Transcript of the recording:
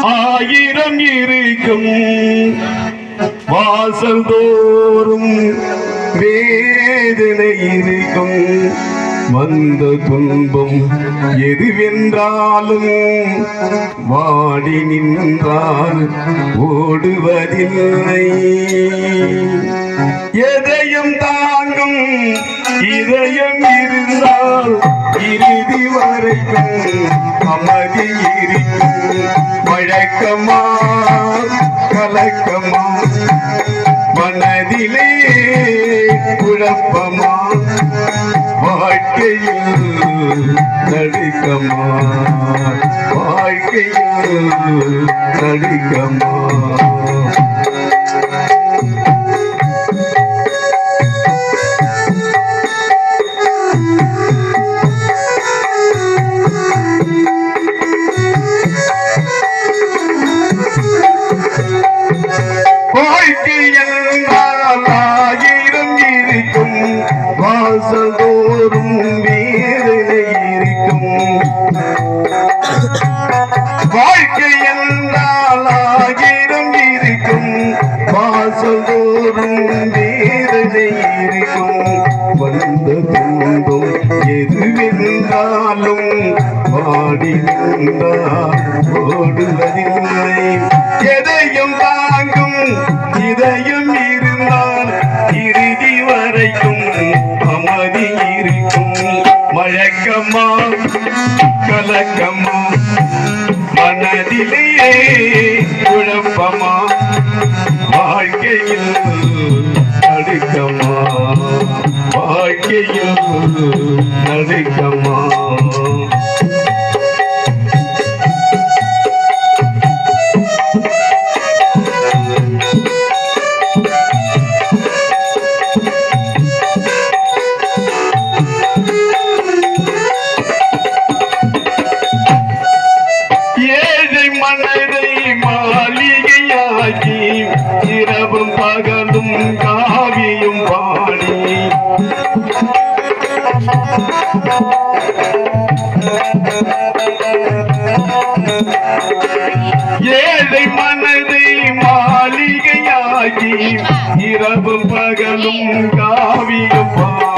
ஆயிரம் இருக்கும் வாசல் தோறும் வேதனை இருக்கும் வந்த துன்பம் எதுவென்றாலும் வாடி நின்றால் ஓடுவதில்லை எதையும் தாங்கும் இதயம் இருந்தால் இறுதி வரைக்கும் அமைதி இருக்கும் வழக்கமா கலக்கமா மனதிலே குழப்பமா வாழ்க்கையில் நடுக்கமா வாழ்க்கையில் நடுக்கமா வாசல்தோறும் வேதனை இருக்கும் வாழ்க்கை என்றால் ஆயிரம் இருக்கும் வாசல்தோறும் வேதனை இருக்கும் வந்த துன்பம் எதுவென்றாலும் வாடி நின்றால் ஓடுவதில்லை எதையும் தாங்கும் இதயம் இருந்தால் இறுதி வரைக்கும் அமைதி இருக்கும் வழக்கமா கலக்கமா மனதிலே குழப்பமா வாழ்க்கையில் நடுக்கமா வாழ்க்கையில் நடுக்கமா மனதை மாளிகையாக்கி இரவும் பகலும் காவியும் பாடி ஏழை மனதை மாளிகையாக்கி இரவும் பகலும் காவியும் பாடி